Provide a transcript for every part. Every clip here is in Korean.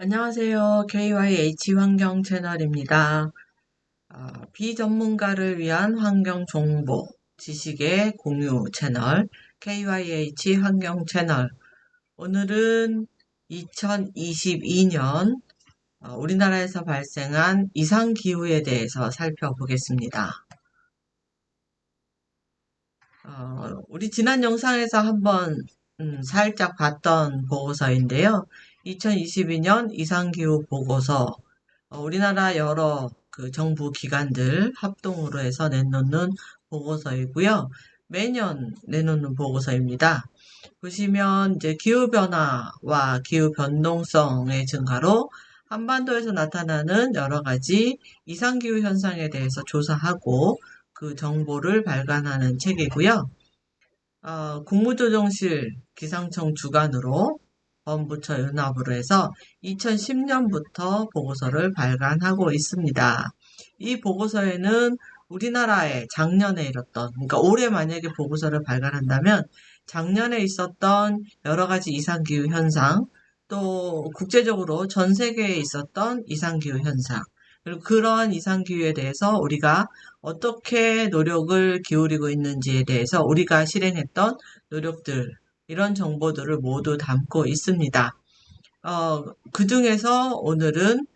안녕하세요. KYH 환경 채널입니다. 비전문가를 위한 환경 정보, 지식의 공유 채널, KYH 환경 채널. 오늘은 2022년 우리나라에서 발생한 이상기후에 대해서 살펴보겠습니다. 우리 지난 영상에서 한번 살짝 봤던 보고서인데요. 2022년 이상기후 보고서, 우리나라 여러 그 정부 기관들 합동으로 해서 내놓는 보고서이고요. 매년 내놓는 보고서입니다. 보시면 이제 기후변화와 기후변동성의 증가로 한반도에서 나타나는 여러 가지 이상기후 현상에 대해서 조사하고 그 정보를 발간하는 책이고요. 국무조정실 기상청 주관으로 범부처 연합으로 해서 2010년부터 보고서를 발간하고 있습니다. 이 보고서에는 우리나라에 작년에 일었던, 그러니까 올해 만약에 보고서를 발간한다면 작년에 있었던 여러 가지 이상기후 현상, 또 국제적으로 전 세계에 있었던 이상기후 현상, 그리고 그러한 이상기후에 대해서 우리가 어떻게 노력을 기울이고 있는지에 대해서 우리가 실행했던 노력들, 이런 정보들을 모두 담고 있습니다. 그 중에서 오늘은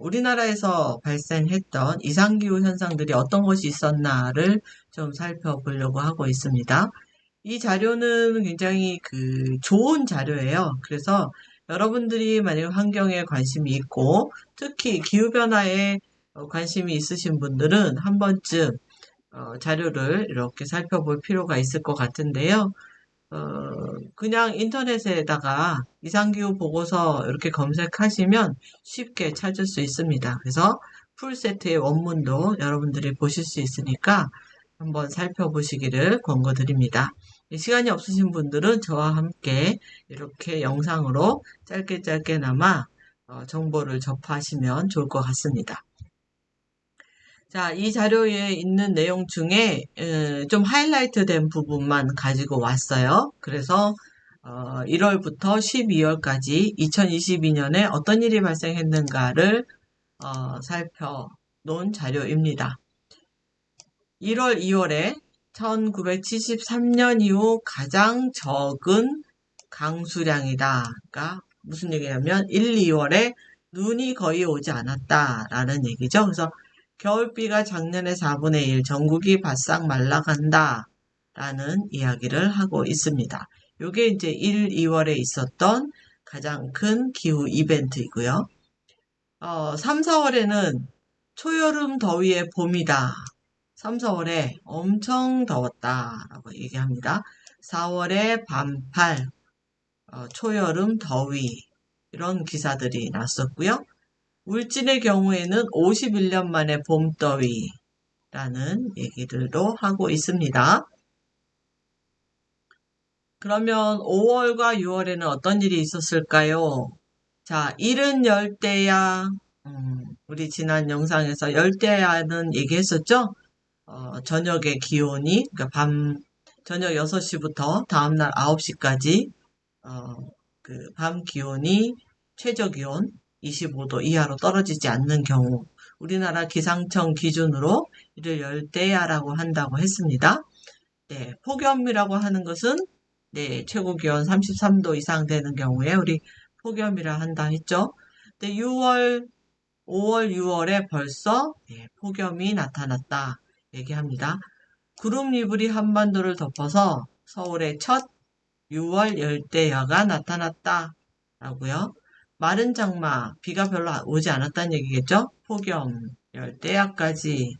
우리나라에서 발생했던 이상기후 현상들이 어떤 것이 있었나를 좀 살펴보려고 하고 있습니다. 이 자료는 굉장히 좋은 자료예요. 그래서 여러분들이 만약 환경에 관심이 있고 특히 기후변화에 관심이 있으신 분들은 한 번쯤 자료를 이렇게 살펴볼 필요가 있을 것 같은데요. 그냥 인터넷에다가 이상기후 보고서 이렇게 검색하시면 쉽게 찾을 수 있습니다. 그래서 풀세트의 원문도 여러분들이 보실 수 있으니까 한번 살펴보시기를 권고드립니다. 시간이 없으신 분들은 저와 함께 이렇게 영상으로 짧게나마 정보를 접하시면 좋을 것 같습니다. 자, 이 자료에 있는 내용 중에 좀 하이라이트 된 부분만 가지고 왔어요. 그래서 1월부터 12월까지 2022년에 어떤 일이 발생했는가를 살펴놓은 자료입니다. 1월, 2월에 1973년 이후 가장 적은 강수량이다. 그러니까 무슨 얘기냐면 1, 2월에 눈이 거의 오지 않았다라는 얘기죠. 그래서 겨울비가 작년의 4분의 1, 전국이 바싹 말라간다 라는 이야기를 하고 있습니다. 요게 이제 1, 2월에 있었던 가장 큰 기후 이벤트이고요. 3, 4월에는 초여름 더위의 봄이다. 3, 4월에 엄청 더웠다라고 얘기합니다. 4월에 반팔, 초여름 더위 이런 기사들이 났었고요. 울진의 경우에는 51년 만에 봄더위라는 얘기들도 하고 있습니다. 그러면 5월과 6월에는 어떤 일이 있었을까요? 자, 이른 열대야, 우리 지난 영상에서 열대야는 얘기했었죠? 저녁의 기온이, 그러니까 저녁 6시부터 다음날 9시까지, 밤 기온이 최저 기온 25도 이하로 떨어지지 않는 경우, 우리나라 기상청 기준으로 이를 열대야라고 한다고 했습니다. 네, 폭염이라고 하는 것은 네, 최고 기온 33도 이상 되는 경우에 우리 폭염이라 한다 했죠. 근데 6월, 5월, 6월에 벌써 네, 폭염이 나타났다 얘기합니다. 구름 이불이 한반도를 덮어서 서울의 첫 6월 열대야가 나타났다 라고요. 마른 장마, 비가 별로 오지 않았다는 얘기겠죠? 폭염, 열대야까지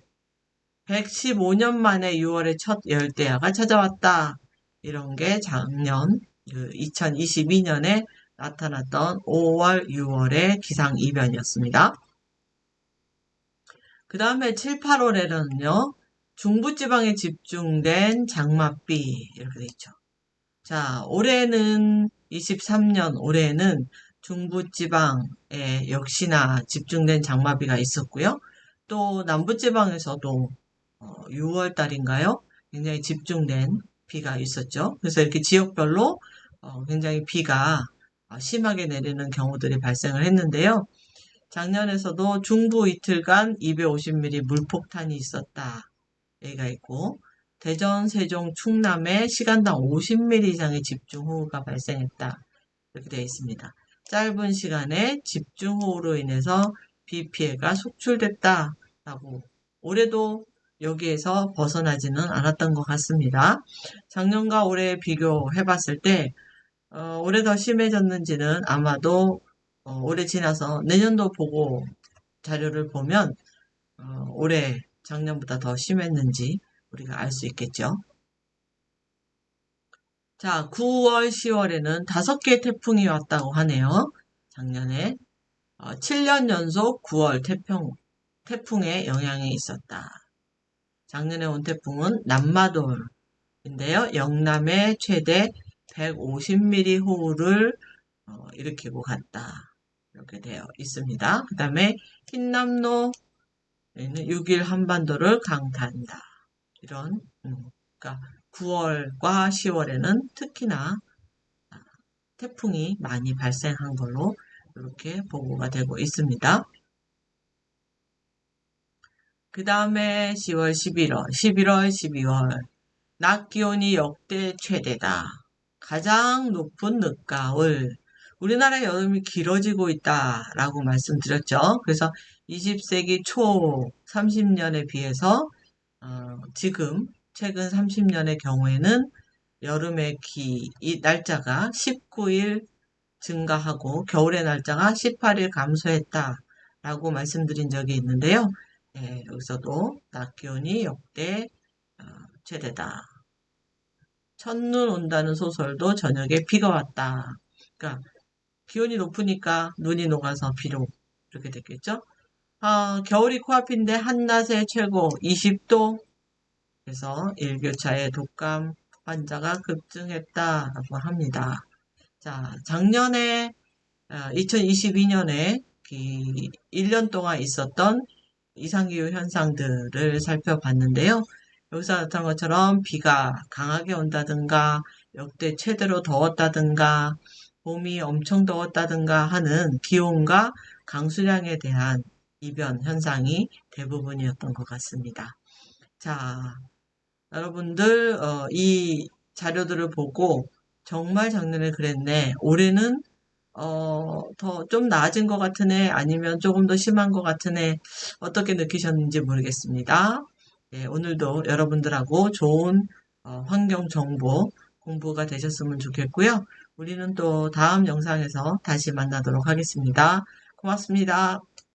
115년 만에 6월에 첫 열대야가 찾아왔다. 이런 게 작년 2022년에 나타났던 5월, 6월의 기상이변이었습니다. 그 다음에 7, 8월에는요. 중부지방에 집중된 장맛비 이렇게 돼 있죠. 자, 올해는 23년 올해는 중부지방에 역시나 집중된 장마비가 있었고요. 또 남부지방에서도 6월 달인가요? 굉장히 집중된 비가 있었죠. 그래서 이렇게 지역별로 굉장히 비가 심하게 내리는 경우들이 발생을 했는데요. 작년에서도 중부 이틀간 250mm 물폭탄이 있었다. 얘기가 있고, 대전, 세종, 충남에 시간당 50mm 이상의 집중호우가 발생했다. 이렇게 되어 있습니다. 짧은 시간에 집중호우로 인해서 비 피해가 속출됐다라고 올해도 여기에서 벗어나지는 않았던 것 같습니다. 작년과 올해 비교해 봤을 때 올해 더 심해졌는지는 아마도 올해 지나서 내년도 보고 자료를 보면 올해 작년보다 더 심했는지 우리가 알 수 있겠죠. 자, 9월, 10월에는 5개의 태풍이 왔다고 하네요. 작년에 7년 연속 9월 태풍의 영향이 있었다. 작년에 온 태풍은 남마돌인데요. 영남에 최대 150mm 호우를 일으키고 갔다. 이렇게 되어 있습니다. 그 다음에 흰남노에는 6일 한반도를 강타한다. 이런 그러니까 9월과 10월에는 특히나 태풍이 많이 발생한 걸로 이렇게 보고가 되고 있습니다. 그 다음에 10월, 11월, 12월 낮 기온이 역대 최대다. 가장 높은 늦가을. 우리나라 여름이 길어지고 있다라고 말씀드렸죠. 그래서 20세기 초 30년에 비해서 지금 최근 30년의 경우에는 여름의 이 날짜가 19일 증가하고 겨울의 날짜가 18일 감소했다라고 말씀드린 적이 있는데요. 여기서도 낮 기온이 역대 최대다. 첫눈 온다는 소설도 저녁에 비가 왔다. 그러니까 기온이 높으니까 눈이 녹아서 비로 이렇게 됐겠죠. 겨울이 코앞인데 한낮에 최고 20도. 그래서 일교차의 독감 환자가 급증했다라고 합니다. 자, 작년에 2022년에 1년 동안 있었던 이상기후 현상들을 살펴봤는데요. 여기서 나타난 것처럼 비가 강하게 온다든가 역대 최대로 더웠다든가 봄이 엄청 더웠다든가 하는 기온과 강수량에 대한 이변 현상이 대부분이었던 것 같습니다. 자, 여러분들 이 자료들을 보고 정말 작년에 그랬네. 올해는 더 좀 나아진 것 같으네. 아니면 조금 더 심한 것 같으네. 어떻게 느끼셨는지 모르겠습니다. 네, 오늘도 여러분들하고 좋은 환경 정보 공부가 되셨으면 좋겠고요. 우리는 또 다음 영상에서 다시 만나도록 하겠습니다. 고맙습니다.